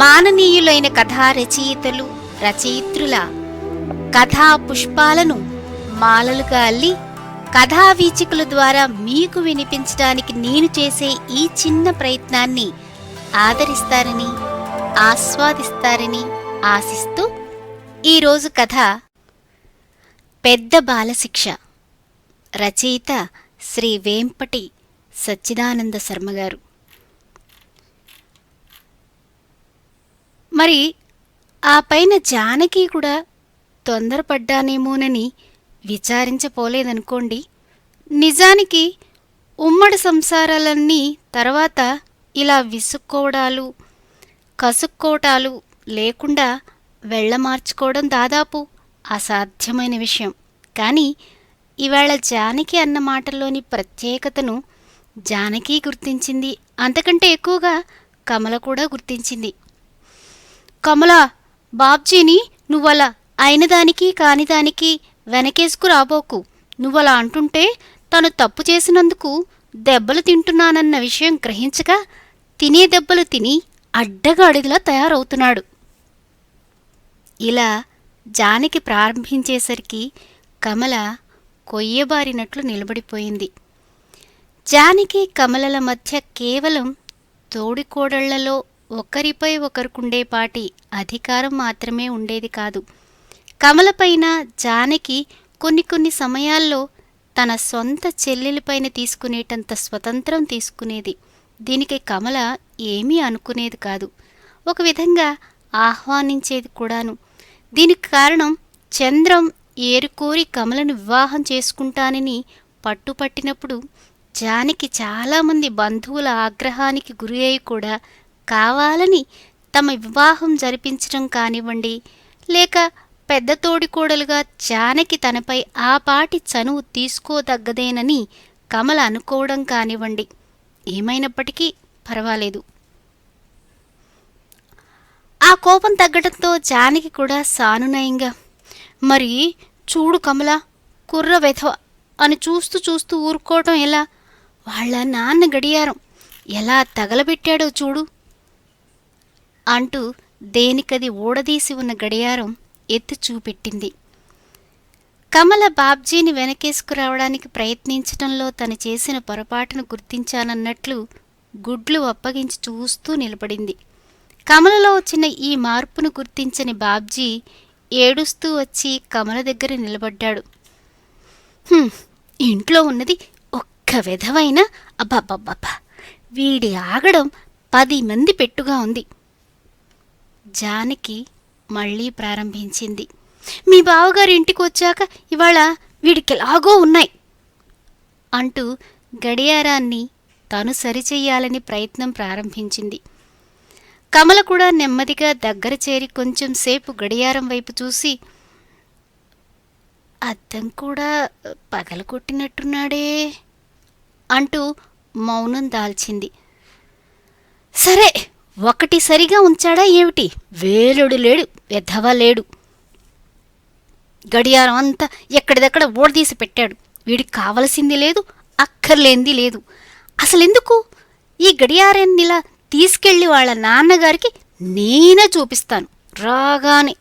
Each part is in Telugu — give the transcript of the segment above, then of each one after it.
మాననీయులైన కథా రచయితలు, రచయిత్రుల కథా పుష్పాలను మాలలుగా అల్లి కథా వీచికుల ద్వారా మీకు వినిపించడానికి నేను చేసే ఈ చిన్న ప్రయత్నాన్ని ఆదరిస్తారని, ఆస్వాదిస్తారని ఆశిస్తూ ఈరోజు కథ పెద్ద బాలశిక్ష. రచయిత శ్రీ వేంపటి సచ్చిదానంద శర్మగారు. మరి ఆ పైన జానకి కూడా తొందరపడ్డానేమోనని విచారించపోలేదనుకోండి. నిజానికి ఉమ్మడి సంసారాలన్నీ తర్వాత ఇలా విసుక్కోవడాలు, కసుక్కోవటాలు లేకుండా వెళ్ళమార్చుకోవడం దాదాపు అసాధ్యమైన విషయం. కానీ ఇవాళ జానకి అన్న మాటల్లోని ప్రత్యేకతను జానకి గుర్తించింది, అంతకంటే ఎక్కువగా కమల కూడా గుర్తించింది. కమలా, బాబ్జీని నువ్వలా అయినదానికి కానిదానికి వెనకేసుకు రాబోకు. నువ్వలా అంటుంటే తను తప్పు చేసినందుకు దెబ్బలు తింటున్నానన్న విషయం గ్రహించక తినే దెబ్బలు తిని అడ్డగాడిలా తయారవుతున్నాడు. ఇలా జానకి ప్రారంభించేసరికి కమల కొయ్యబారినట్లు నిలబడిపోయింది. జానకి కమలల మధ్య కేవలం తోడికోడళ్లలో ఒకరిపై ఒకరికుండేపాటి అధికారం మాత్రమే ఉండేది కాదు. కమలపైన జానకి కొన్ని సమయాల్లో తన సొంత చెల్లెలిపైన తీసుకునేటంత స్వతంత్రం తీసుకునేది. దీనికి కమల ఏమీ అనుకునేది కాదు, ఒక విధంగా ఆహ్వానించేది కూడాను. దీనికి కారణం చంద్రం ఏరుకోరి కమలను వివాహం చేసుకుంటానని పట్టుపట్టినప్పుడు జానకి చాలామంది బంధువుల ఆగ్రహానికి గురి అయి కూడా కావాలని తమ వివాహం జరిపించడం కానివ్వండి, లేక పెద్ద తోడికోడలుగా జానకి తనపై ఆపాటి చనువు తీసుకోదగ్గదేనని కమల అనుకోవడం కానివ్వండి, ఏమైనప్పటికీ పర్వాలేదు. ఆ కోపం తగ్గడంతో జానకి కూడా సానునయంగా, మరి చూడు కమల, కుర్ర వెధవ అని చూస్తూ ఊరుకోవటం ఎలా? వాళ్ళ నాన్న గడియారం ఎలా తగలబెట్టాడో చూడు అంటూ దేనికది ఊడదీసి ఉన్న గడియారం ఎత్తి చూపెట్టింది. కమల బాబ్జీని వెనకేసుకురావడానికి ప్రయత్నించటంలో తను చేసిన పొరపాటును గుర్తించానన్నట్లు గుడ్లు అప్పగించి చూస్తూ నిలబడింది. కమలలో వచ్చిన ఈ మార్పును గుర్తించని బాబ్జీ ఏడుస్తూ వచ్చి కమల దగ్గర నిలబడ్డాడు. ఇంట్లో ఉన్నది ఒక్క విధవైన, అబ్బబ్బబ్బబ్బా, వీడి ఆగడం 10 మంది పెట్టుగా ఉంది. జానకి మళ్లీ ప్రారంభించింది. మీ బావగారు ఇంటికి వచ్చాక ఇవాళ వీడికెలాగో ఉన్నాయి అంటూ గడియారాన్ని తను సరిచెయ్యాలని ప్రయత్నం ప్రారంభించింది. కమల కూడా నెమ్మదిగా దగ్గర చేరి కొంచెం సేపు గడియారం వైపు చూసి, అద్దం కూడా పగలగొట్టినట్టున్నాడే అంటూ మౌనం దాల్చింది. సరే, ఒకటి సరిగా ఉంచాడా ఏమిటి? వేలుడు లేడు, వెధవ లేడు. గడియారం అంతా ఎక్కడిదక్కడ ఓడదీసి పెట్టాడు. వీడికి కావలసింది లేదు, అక్కర్లేంది లేదు. అసలెందుకు ఈ గడియారాన్నిలా తీసుకెళ్లి వాళ్ళ నాన్నగారికి నేనే చూపిస్తాను రాగానే.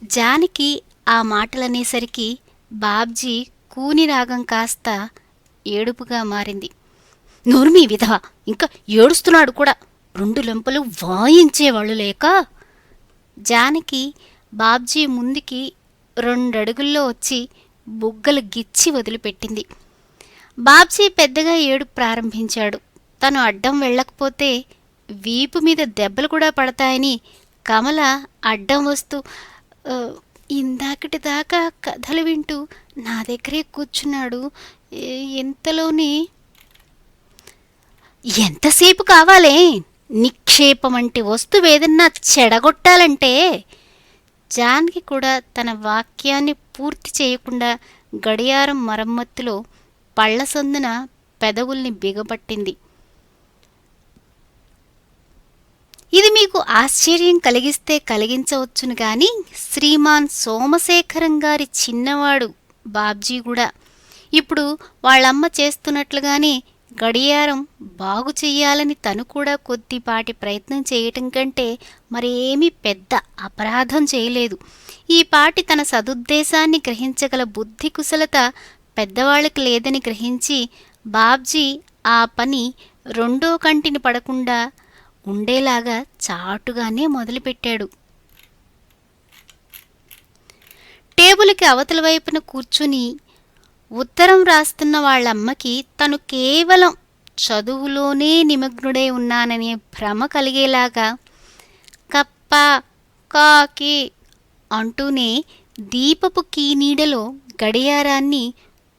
జానకి ఆ మాటలనేసరికి బాబ్జీ కూని రాగం కాస్త ఏడుపుగా మారింది. నోర్మీ విధవ, ఇంకా ఏడుస్తున్నాడు కూడా. 2 లెంపలు వాయించేవాళ్ళు లేక. జానకి బాబ్జీ ముందుకి 2 అడుగుల్లో వచ్చి బుగ్గలు గిచ్చి వదిలిపెట్టింది. బాబ్జీ పెద్దగా ఏడుపు ప్రారంభించాడు. తను అడ్డం వెళ్ళకపోతే వీపు మీద దెబ్బలు కూడా పడతాయని కమల అడ్డం వస్తూ, ఇందాకటి దాకా కథలు వింటూ నా దగ్గరే కూర్చున్నాడు, ఇంతలోనే ఎంతసేపు కావాలే? నిక్షేపం వంటి వస్తువేదన్నా చెడగొట్టాలంటే. జానకి కూడా తన వాక్యాన్ని పూర్తి చేయకుండా గడియారం మరమ్మత్తులో పళ్లసొందున పెదవుల్ని బిగపట్టింది. ఇది మీకు ఆశ్చర్యం కలిగిస్తే కలిగించవచ్చును గాని శ్రీమాన్ సోమశేఖరం గారి చిన్నవాడు బాబ్జీ కూడా ఇప్పుడు వాళ్ళమ్మ చేస్తున్నట్లుగానే గడియారం బాగు చెయ్యాలని తను కూడా కొద్దిపాటి ప్రయత్నం చేయటం కంటే మరేమీ పెద్ద అపరాధం చేయలేదు. ఈ పాటి తన సదుద్దేశాన్ని గ్రహించగల బుద్ధి కుశలత పెద్దవాళ్ళకి లేదని గ్రహించి బాబ్జీ ఆ పని రెండో కంటిని పడకుండా ఉండేలాగా చాటుగానే మొదలుపెట్టాడు. టేబుల్కి అవతల వైపున కూర్చుని ఉత్తరం రాస్తున్న వాళ్ళమ్మకి తను కేవలం చదువులోనే నిమగ్నుడై ఉన్నాననే భ్రమ కలిగేలాగా కప్ప కాకి అంటూనే దీపపు కీనీడలో గడియారాన్ని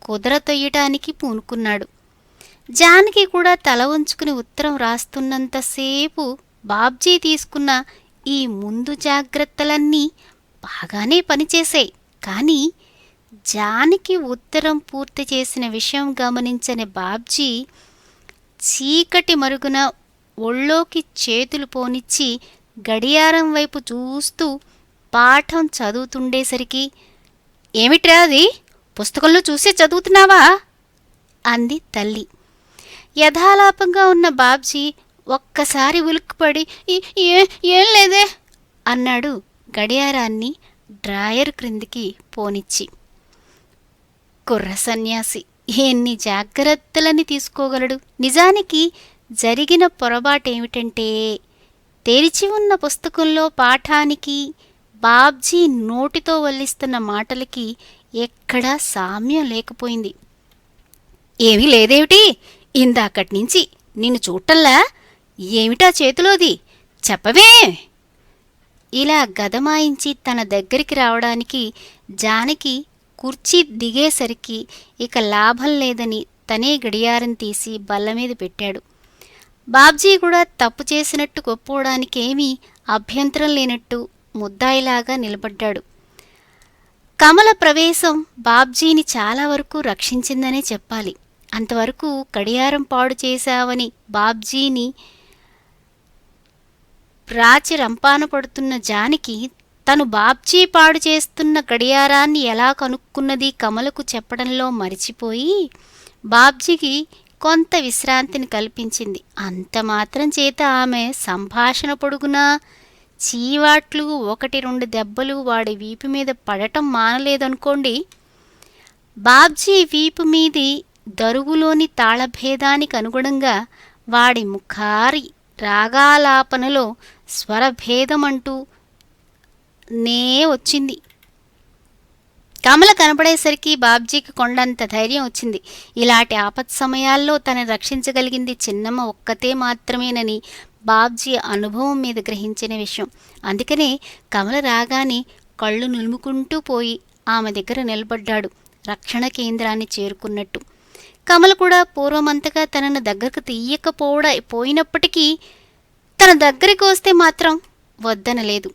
కుదరతొయ్యటానికి పూనుకున్నాడు. జానకి కూడా తల వంచుకుని ఉత్తరం రాస్తున్నంతసేపు బాబ్జీ తీసుకున్న ఈ ముందు జాగ్రత్తలన్నీ బాగానే పనిచేశాయి. కానీ జానకి ఉత్తరం పూర్తి చేసిన విషయం గమనించని బాబ్జీ చీకటి మరుగున ఒళ్ళోకి చేతులు పోనిచ్చి గడియారం వైపు చూస్తూ పాఠం చదువుతుండేసరికి, ఏమిట్రా అది, పుస్తకంలో చూసే చదువుతున్నావా అంది తల్లి. యథాలాపంగా ఉన్న బాబ్జీ ఒక్కసారి ఉలిక్కిపడి ఏం లేదే అన్నాడు గడియారాన్ని డ్రాయర్ క్రిందికి పోనిచ్చి. కుర్ర సన్యాసి ఎన్ని జాగ్రత్తలని తీసుకోగలడు. నిజానికి జరిగిన పొరపాటేమిటంటే తెరిచి ఉన్న పుస్తకంలో పాఠానికి బాబ్జీ నోటితో వల్లిస్తున్న మాటలకి ఎక్కడా సామ్యం లేకపోయింది. ఏమీ లేదేమిటి, ఇందాకట్నుంచి నిన్ను చూడటంలా, ఏమిటా చేతిలోది చెప్పవే. ఇలా గదమాయించి తన దగ్గరికి రావడానికి జానకి కుర్చీ దిగేసరికి ఇక లాభం లేదని తనే గడియారం తీసి బల్లమీద పెట్టాడు. బాబ్జీ కూడా తప్పు చేసినట్టు ఒప్పుకోవడానికేమీ అభ్యంతరం లేనట్టు ముద్దాయిలాగా నిలబడ్డాడు. కమల ప్రవేశం బాబ్జీని చాలా వరకు రక్షించిందనే చెప్పాలి. అంతవరకు గడియారం పాడు చేశావని బాబ్జీని రాచి రంపాన పడుతున్న జానకి తను బాబ్జీ పాడు చేస్తున్న గడియారాన్ని ఎలా కనుక్కున్నది కమలకు చెప్పడంలో మరిచిపోయి బాబ్జీకి కొంత విశ్రాంతిని కల్పించింది. అంత మాత్రం చేత ఆమె సంభాషణ పొడుగునా చీవాట్లు 1-2 దెబ్బలు వాడి వీపు మీద పడటం మానలేదనుకోండి. బాబ్జీ వీపు మీది దరుగులోని తాళభేదానికి అనుగుణంగా వాడి ముఖారి రాగాలాపనలో స్వరభేదమంటూ నే వచ్చింది. కమల కనపడేసరికి బాబ్జీకి కొండంత ధైర్యం వచ్చింది. ఇలాంటి ఆపత్ సమయాల్లో తనని రక్షించగలిగింది చిన్నమ్మ ఒక్కతే మాత్రమేనని బాబ్జీ అనుభవం మీద గ్రహించిన విషయం. అందుకనే కమల రాగానే కళ్ళు నులుముకుంటూ పోయి ఆమె దగ్గర నిలబడ్డాడు, రక్షణ చేరుకున్నట్టు. కమల కూడా పూర్వమంతగా తనను దగ్గరకు పోయినప్పటికీ తన దగ్గరికి వస్తే మాత్రం వద్దనలేదు.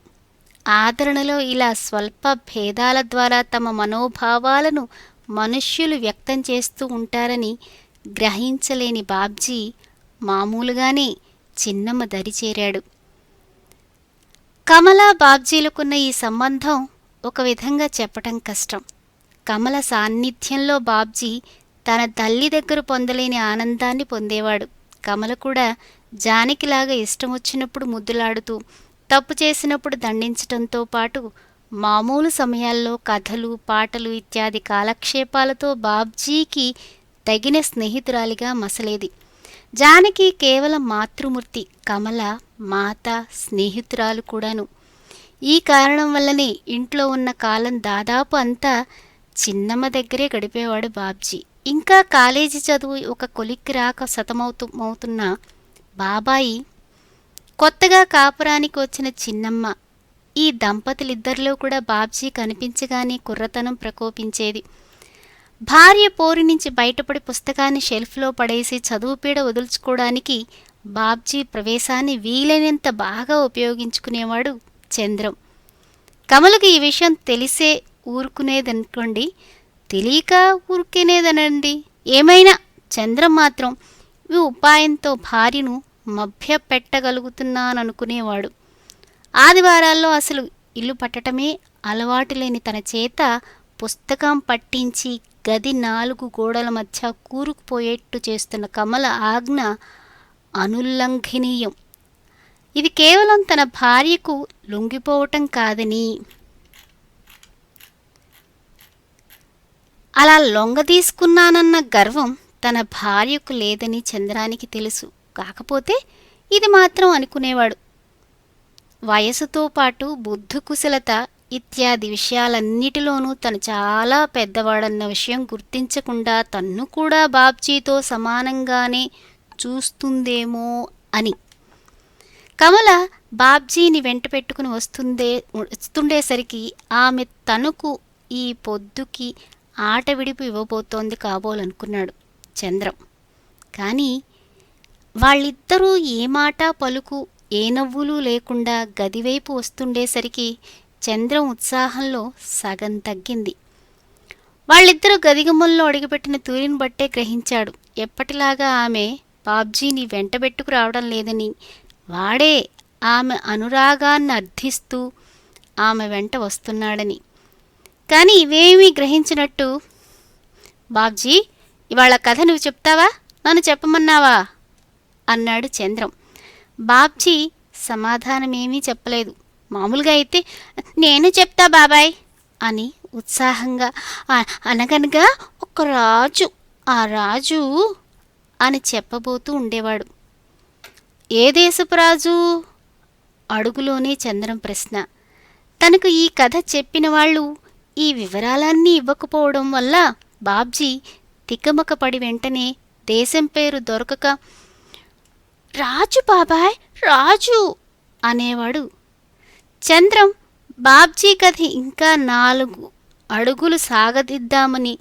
ఆదరణలో ఇలా స్వల్ప భేదాల ద్వారా తమ మనోభావాలను మనుష్యులు వ్యక్తం చేస్తూ ఉంటారని గ్రహించలేని బాబ్జీ మామూలుగానే చిన్నమ్మ దరి చేరాడు. కమల బాబ్జీలకున్న ఈ సంబంధం ఒక విధంగా చెప్పటం కష్టం. కమల సాన్నిధ్యంలో బాబ్జీ తన తల్లి దగ్గర పొందలేని ఆనందాన్ని పొందేవాడు. కమల కూడా జానకిలాగా ఇష్టం వచ్చినప్పుడు ముద్దులాడుతూ, తప్పు చేసినప్పుడు దండించటంతో పాటు మామూలు సమయాల్లో కథలు, పాటలు ఇత్యాది కాలక్షేపాలతో బాబ్జీకి తగిన స్నేహితురాలిగా మసలేది. జానకి కేవలం మాతృమూర్తి, కమల మాత, స్నేహితురాలు కూడాను. ఈ కారణం వల్లనే ఇంట్లో ఉన్న కాలం దాదాపు అంతా చిన్నమ్మ దగ్గరే గడిపేవాడు బాబ్జీ. ఇంకా కాలేజీ చదువు ఒక కొలిక్కి రాక సతమవుతున్న బాబాయి, కొత్తగా కాపురానికి వచ్చిన చిన్నమ్మ, ఈ దంపతులిద్దరిలో కూడా బాబ్జీ కనిపించగానే కుర్రతనం ప్రకోపించేది. భార్య పోరు నుంచి బయటపడి పుస్తకాన్ని షెల్ఫ్లో పడేసి చదువుపీడ వదుల్చుకోవడానికి బాబ్జీ ప్రవేశాన్ని వీలైనంత బాగా ఉపయోగించుకునేవాడు చంద్రం. కమలకు ఈ విషయం తెలిసే ఊరుకునేదనుకోండి, తెలియక ఊరుకునేదనండి, ఏమైనా చంద్రం మాత్రం ఈ ఉపాయంతో భార్యను మభ్యపెట్టగలుగుతున్నాననుకునేవాడు. ఆదివారాల్లో అసలు ఇల్లు పట్టటమే అలవాటు లేని తన చేత పుస్తకం పట్టించి గది 4 గోడల మధ్య కూరుకుపోయేట్టు చేస్తున్న కమల ఆజ్ఞ అనుల్లంఘనీయం. ఇది కేవలం తన భార్యకు లొంగిపోవటం కాదని, అలా లొంగదీసుకున్నానన్న గర్వం తన భార్యకు లేదని చంద్రానికి తెలుసు. కాకపోతే ఇది మాత్రం అనుకునేవాడు. వయసుతో పాటు బుద్ధికుశలత ఇత్యాది విషయాలన్నిటిలోనూ తను చాలా పెద్దవాడన్న విషయం గుర్తించకుండా తన్ను కూడా బాబ్జీతో సమానంగానే చూస్తుందేమో అని. కమల బాబ్జీని వెంట పెట్టుకుని వస్తుండేసరికి ఆమె తనకు ఈ పొద్దుకి ఆట విడిపు ఇవ్వబోతోంది కాబోలనుకున్నాడు చంద్రం. కానీ వాళ్ళిద్దరూ ఏ మాట పలుకు ఏ నవ్వులు లేకుండా గదివైపు వస్తుండేసరికి చంద్రం ఉత్సాహంలో సగం తగ్గింది. వాళ్ళిద్దరూ గదిగుమ్మల్లో అడుగుపెట్టిన తూరిని బట్టే గ్రహించాడు. ఎప్పటిలాగా ఆమె బాబ్జీని వెంటబెట్టుకు రావడం లేదని, వాడే ఆమె అనురాగాన్ని అర్థిస్తూ ఆమె వెంట వస్తున్నాడని. కానీ ఇవేమీ గ్రహించినట్టు, బాబ్జీ, ఇవాళ కథ నువ్వు చెప్తావా, నన్ను చెప్పమన్నావా అన్నాడు చంద్రం. బాబ్జీ సమాధానమేమీ చెప్పలేదు. మామూలుగా అయితే నేను చెప్తా బాబాయ్ అని ఉత్సాహంగా, అనగనగా ఒక రాజు, ఆ రాజు అని చెప్పబోతూ ఉండేవాడు. ఏ దేశపు రాజు? అడుగులోనే చంద్రం ప్రశ్న. తనకు ఈ కథ చెప్పిన వాళ్ళు ఈ వివరాలన్నీ ఇవ్వకపోవడం వల్ల బాబ్జీ తికమకపడి వెంటనే దేశం పేరు దొరకక, రాజు బాబాయ్, రాజు అనేవాడు. చంద్రం బాబ్జీ కథ ఇంకా 4 అడుగులు సాగదిద్దామని,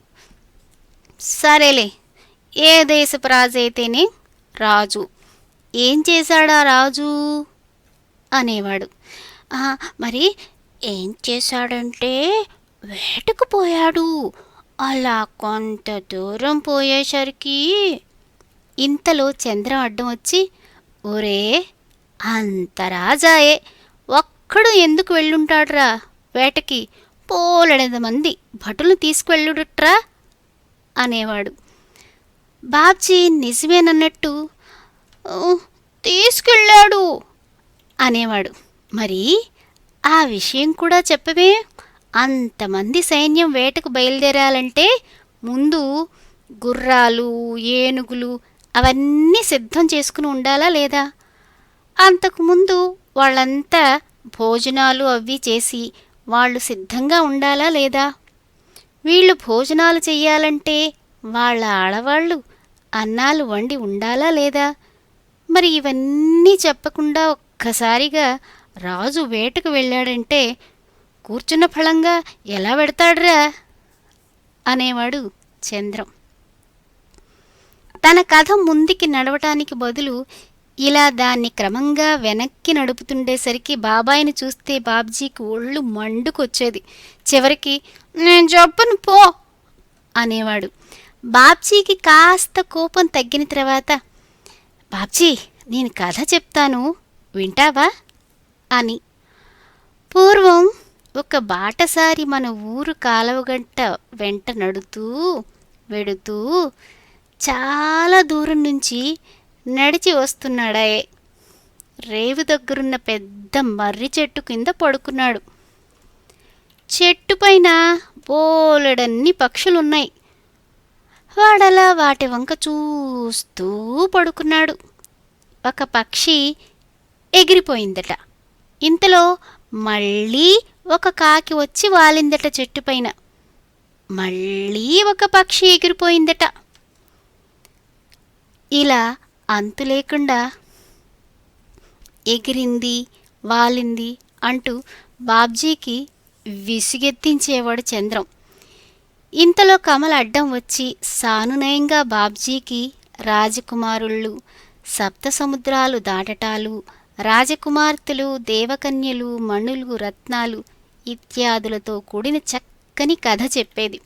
సరేలే, ఏ దేశపు రాజు అయితేనే రాజు, ఏం చేశాడా రాజు అనేవాడు. మరి ఏం చేశాడంటే వేటకు పోయాడు. అలా కొంత దూరం పోయేసరికి ఇంతలో చంద్రం అడ్డం వచ్చి, ఒరే, అంత రాజాయే, ఒక్కడు ఎందుకు వెళ్ళుంటాడ్రా వేటకి, పోలెడద మంది భటులు తీసుకువెళ్ళుడుట్రా అనేవాడు. బాబ్జీ నిజమేనన్నట్టు, తీసుకెళ్ళాడు అనేవాడు. మరి ఆ విషయం కూడా చెప్పవే, అంతమంది సైన్యం వేటకు బయలుదేరాలంటే ముందు గుర్రాలు, ఏనుగులు అవన్నీ సిద్ధం చేసుకుని ఉండాలా లేదా? అంతకుముందు వాళ్ళంతా భోజనాలు అవి చేసి వాళ్ళు సిద్ధంగా ఉండాలా లేదా? వీళ్ళు భోజనాలు చెయ్యాలంటే వాళ్ళ ఆడవాళ్ళు అన్నాలు వండి ఉండాలా లేదా? మరి ఇవన్నీ చెప్పకుండా ఒక్కసారిగా రాజు వేటకు వెళ్ళాడంటే కూర్చున్న ఫలంగా ఎలా పెడతాడ్రా అనేవాడు చంద్రం. తన కథ ముందుకి నడవటానికి బదులు ఇలా దాన్ని క్రమంగా వెనక్కి నడుపుతుండేసరికి బాబాయిని చూస్తే బాబ్జీకి ఒళ్ళు మండుకొచ్చేది. చివరికి, నేను చెప్పను పో అనేవాడు. బాబ్జీకి కాస్త కోపం తగ్గిన తర్వాత, బాబ్జీ, నేను కథ చెప్తాను, వింటావా అని. పూర్వం ఒక బాటసారి మన ఊరు కాలువగంట వెంట నడుతూ వెడుతూ చాలా దూరం నుంచి నడిచి వస్తున్నాడాయే. రేవు దగ్గరున్న పెద్ద మర్రి చెట్టు కింద పడుకున్నాడు. చెట్టుపైన బోలెడన్ని పక్షులున్నాయి. వాడలా వాటి వంక చూస్తూ పడుకున్నాడు. ఒక పక్షి ఎగిరిపోయిందట. ఇంతలో మళ్ళీ ఒక కాకి వచ్చి వాలిందట చెట్టుపైన. మళ్ళీ ఒక పక్షి ఎగిరిపోయిందట. ఇలా అంతులేకుండా ఎగిరింది, వాలింది అంటూ బాబ్జీకి విసిగెత్తించేవాడు చంద్రం. ఇంతలో కమల అడ్డం వచ్చి సానునయంగా బాబ్జీకి రాజకుమారుళ్ళు, సప్త సముద్రాలు దాటటాలు, రాజకుమార్తెలు, దేవకన్యలు, మణులు, రత్నాలు ఇత్యాదులతో కూడిన చక్కని కథ చెప్పేది.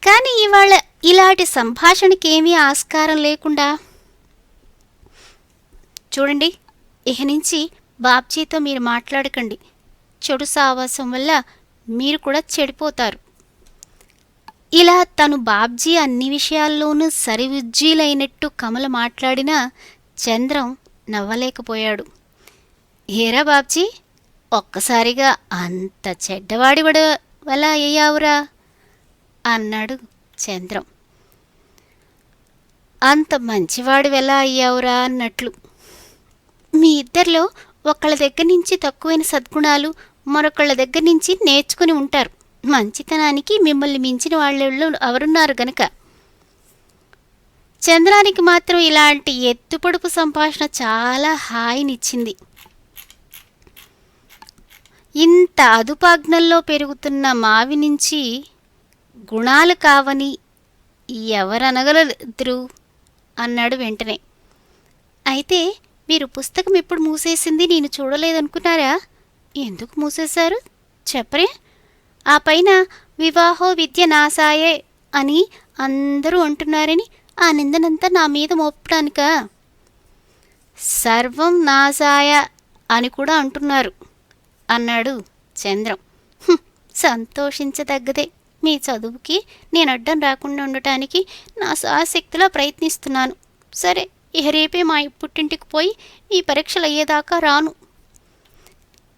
కానీ ఇవాళ ఇలాంటి సంభాషణకేమీ ఆస్కారం లేకుండా, చూడండి, ఇక నుంచి బాబ్జీతో మీరు మాట్లాడకండి, చెడు సావాసం వల్ల మీరు కూడా చెడిపోతారు. ఇలా తను బాబ్జీ అన్ని విషయాల్లోనూ సరివుజ్జీలైనట్టు కమల మాట్లాడినా చంద్రం నవ్వలేకపోయాడు. ఏరా బాబ్జీ, ఒక్కసారిగా అంత చెడ్డవాడివలా అయ్యావురా అన్నాడు చంద్రం. అంత మంచివాడివెలా అయ్యావురా అన్నట్లు. మీ ఇద్దరిలో ఒకళ్ళ దగ్గర నుంచి తక్కువైన సద్గుణాలు మరొకళ్ళ దగ్గర నుంచి నేర్చుకుని ఉంటారు. మంచితనానికి మిమ్మల్ని మించిన వాళ్ళు ఎవరున్నారు గనక. చంద్రానికి మాత్రం ఇలాంటి ఎత్తుపొడుపు సంభాషణ చాలా హాయినిచ్చింది. ఇంత అదుపాజ్ఞల్లో పెరుగుతున్న మావి నుంచి గుణాలు కావని ఎవరనగలరు అన్నాడు వెంటనే. అయితే మీరు పుస్తకం ఎప్పుడు మూసేసింది నేను చూడలేదనుకున్నారా? ఎందుకు మూసేశారు చెప్పరే? ఆ పైన వివాహో విద్య నాసాయే అని అందరూ అంటున్నారని ఆ నిందనంతా నా మీద మోపడానికా? సర్వం నాసాయ అని కూడా అంటున్నారు అన్నాడు చంద్రం. సంతోషించదగ్గదే. మీ చదువుకి నేను అడ్డం రాకుండా ఉండటానికి నా శాశక్తిలా ప్రయత్నిస్తున్నాను. సరే, ఇహ రేపే మా పుట్టింటికి పోయి ఈ పరీక్షలు అయ్యేదాకా రాను.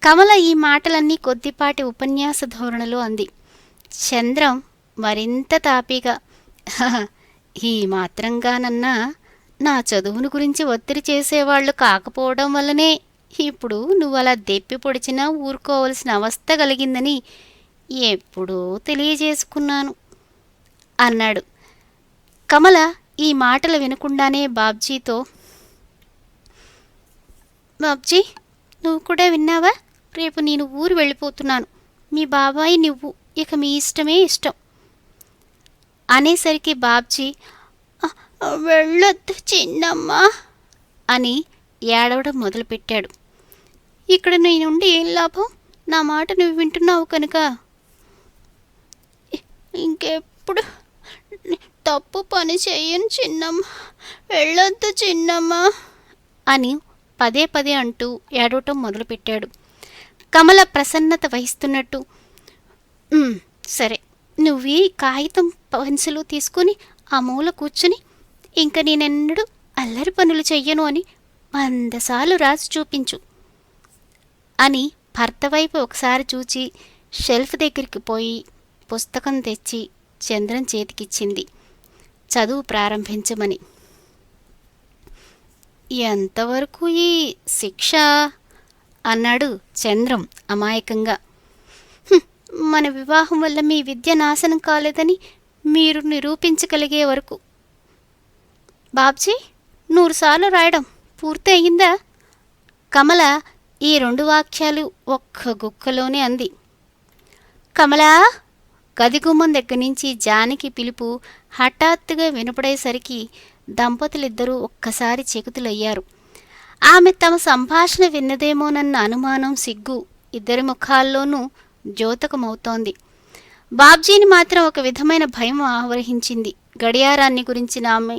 కమల ఈ మాటలన్నీ కొద్దిపాటి ఉపన్యాస ధోరణిలో అంది. చంద్రం మరింత తాపీగా, ఈ మాత్రంగానన్నా నా చదువును గురించి ఒత్తిడి చేసేవాళ్లు కాకపోవడం వల్లనే ఇప్పుడు నువ్వు అలా దెప్పి పొడిచినా ఊరుకోవలసిన అవస్థ కలిగిందని ఎప్పుడో తెలియజేసుకున్నాను అన్నాడు. కమల ఈ మాటలు వినకుండానే బాబ్జీతో, బాబ్జీ, నువ్వు కూడా విన్నావా? రేపు నేను ఊరు వెళ్ళిపోతున్నాను. మీ బాబాయి నువ్వు ఇక మీ ఇష్టమే ఇష్టం అనేసరికి బాబ్జీ వెళ్ళొద్దు చిన్నమ్మ అని ఏడవడం మొదలుపెట్టాడు. ఇక్కడ నేనుండి ఏం లాభం? నా మాట నువ్వు వింటున్నావు కనుక. ఇంకెప్పుడు తప్పు పని చెయ్యను చిన్నమ్మ, వెళ్ళొద్దు చిన్నమ్మ అని పదే పదే అంటూ ఏడవటం మొదలుపెట్టాడు. కమల ప్రసన్నత వహిస్తున్నట్టు, సరే, నువ్వు ఈ కాగితం పెన్సిలు తీసుకుని ఆ మూల కూర్చుని ఇంక నేనెన్నడూ అల్లరి పనులు చెయ్యను అని 100 సార్లు రాసి చూపించు అని భర్త వైపు ఒకసారి చూచి షెల్ఫ్ దగ్గరికి పోయి పుస్తకం తెచ్చి చంద్రం చేతికిచ్చింది చదువు ప్రారంభించమని. ఎంతవరకు ఈ శిక్ష అన్నాడు చంద్రం అమాయకంగా. మన వివాహం వల్ల మీ విద్య నాశనం కాలేదని మీరు నిరూపించగలిగే వరకు. బాబ్జీ, 100 సార్లు రాయడం పూర్తి అయ్యిందా? కమల ఈ 2 వాక్యాలు ఒక్క గుక్కలోనే అంది. కమలా! గదిగుమ్మం దగ్గర నుంచి జానకి పిలుపు హఠాత్తుగా వినపడేసరికి దంపతులిద్దరూ ఒక్కసారి చెకుతులయ్యారు. ఆమె తమ సంభాషణ విన్నదేమోనన్న అనుమానం, సిగ్గు ఇద్దరి ముఖాల్లోనూ ద్యోతకమవుతోంది. బాబ్జీని మాత్రం ఒక విధమైన భయం ఆవహించింది. గడియారాన్ని గురించిన ఆమె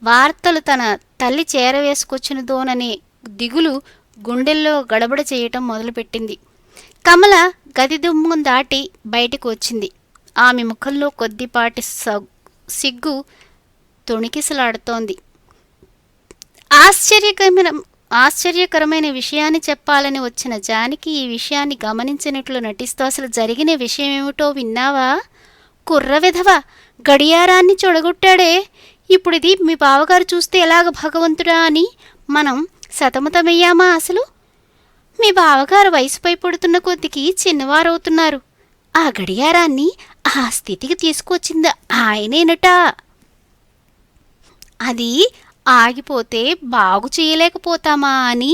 వార్తలు తన తల్లి చేరవేసుకొచ్చినదోననే దిగులు గుండెల్లో గడబడ చేయటం మొదలుపెట్టింది. కమల గది దుమ్మం దాటి బయటకు వచ్చింది. ఆమె ముఖంలో కొద్దిపాటి సిగ్గు తొణికిసలాడుతోంది. ఆశ్చర్యకరమైన విషయాన్ని చెప్పాలని వచ్చిన జానకి ఈ విషయాన్ని గమనించినట్లు నటిస్తూ, అసలు జరిగిన విషయమేమిటో విన్నావా? కుర్ర విధవ గడియారాన్ని చెడగొట్టాడే. ఇప్పుడిది మీ బావగారు చూస్తే ఎలాగ భగవంతుడా అని మనం సతమతమయ్యామా? అసలు మీ బావగారు వయసుపై పడుతున్న కొద్దికి చిన్నవారవుతున్నారు. ఆ గడియారాన్ని ఆ స్థితికి తీసుకొచ్చింది ఆయనేనట. అది ఆగిపోతే బాగు చేయలేకపోతామా అని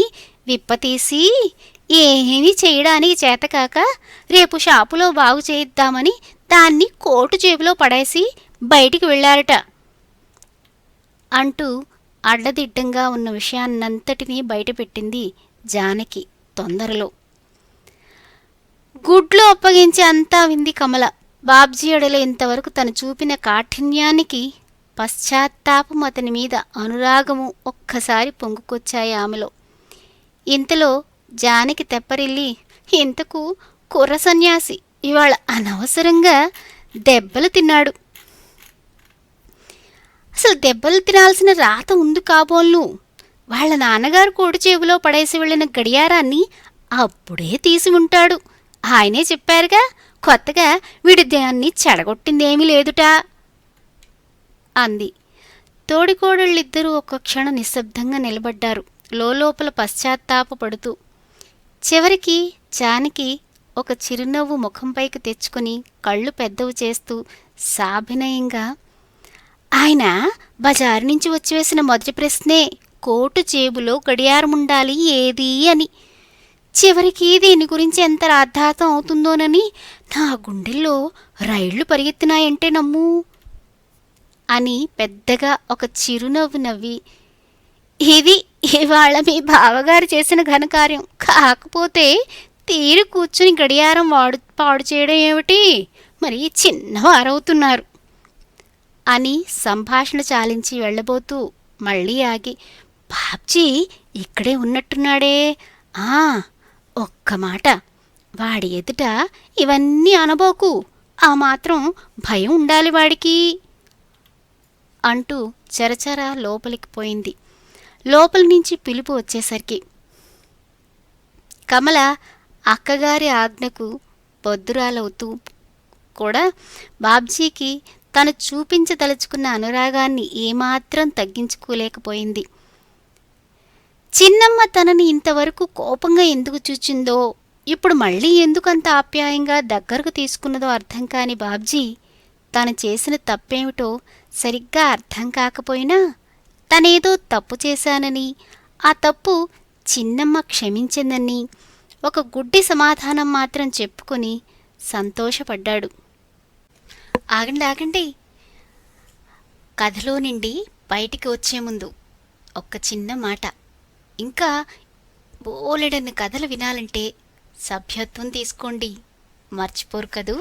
విప్పతీసి ఏమీ చేయడానికి చేతకాక రేపు షాపులో బాగు చేయిద్దామని దాన్ని కోటు జేబులో పడేసి బయటికి వెళ్ళారట అంటూ అడ్డదిడ్డంగా ఉన్న విషయాన్నంతటినీ బయటపెట్టింది జానకి తొందరలో. గుడ్లు అప్పగించి అంతా వింది కమల. బాబ్జీ ఎడలో ఇంతవరకు తను చూపిన కాఠిన్యానికి పశ్చాత్తాపం, అతని మీద అనురాగము ఒక్కసారి పొంగుకొచ్చాయి ఆమెలో. ఇంతలో జానకి తెప్పరిల్లి, ఇంతకు కుర్ర సన్యాసి ఇవాళ అనవసరంగా దెబ్బలు తిన్నాడు. అసలు దెబ్బలు తినాల్సిన రాత ఉంది కాబోళ్ళు. వాళ్ళ నాన్నగారు కోడి చేబులో పడేసి వెళ్ళిన గడియారాన్ని అప్పుడే తీసి ఉంటాడు. ఆయనే చెప్పారుగా, కొత్తగా వీడి దాన్ని చెడగొట్టిందేమీ లేదుటా అంది. తోడికోడళ్ళిద్దరూ ఒక్క క్షణం నిశ్శబ్దంగా నిలబడ్డారు, లోపల పశ్చాత్తాపపడుతూ. చివరికి జానకి ఒక చిరునవ్వు ముఖంపైకి తెచ్చుకుని కళ్ళు పెద్దవి చేస్తూ సాభినయంగా, ఆయన బజారు నుంచి వచ్చివేసిన మొదటి ప్రశ్నే కోటు జేబులో గడియారముండాలి ఏది అని. చివరికి దీని గురించి ఎంత రాద్ధాతం అవుతుందోనని నా గుండెల్లో రైళ్లు పరిగెత్తినాయంటే నమ్ము అని పెద్దగా ఒక చిరునవ్వు నవ్వి, ఇది ఇవాళ మీ బావగారు చేసిన ఘనకార్యం. కాకపోతే తీరు కూర్చుని గడియారం పాడు చేయడం ఏమిటి, మరి చిన్నవారవుతున్నారు అని సంభాషణ చాలించి వెళ్ళబోతూ మళ్ళీ ఆగి, బాబ్జీ ఇక్కడే ఉన్నట్టున్నాడే, ఒక్క మాట, వాడి ఎదుట ఇవన్నీ అనబోకు, ఆ మాత్రం భయం ఉండాలి వాడికి అంటూ చరచరా లోపలికి పోయింది. లోపలి నుంచి పిలుపు వచ్చేసరికి కమల అక్కగారి ఆజ్ఞకు బొద్దురాలవుతూ కూడా బాబ్జీకి తను చూపించదలుచుకున్న అనురాగాన్ని ఏమాత్రం తగ్గించుకోలేకపోయింది. చిన్నమ్మ తనని ఇంతవరకు కోపంగా ఎందుకు చూచిందో, ఇప్పుడు మళ్ళీ ఎందుకంత ఆప్యాయంగా దగ్గరకు తీసుకున్నదో అర్థం కాని బాబ్జీ తను చేసిన తప్పేమిటో సరిగ్గా అర్థం కాకపోయినా తనేదో తప్పు చేశానని, ఆ తప్పు చిన్నమ్మ క్షమించిందని ఒక గుడ్డి సమాధానం మాత్రం చెప్పుకొని సంతోషపడ్డాడు. ఆగండి, కథలో నుండి బయటికి వచ్చే ముందు ఒక్క చిన్న మాట. ఇంకా బోలెడన్ని కథలు వినాలంటే సభ్యత్వం తీసుకోండి, మర్చిపోరు కదూ.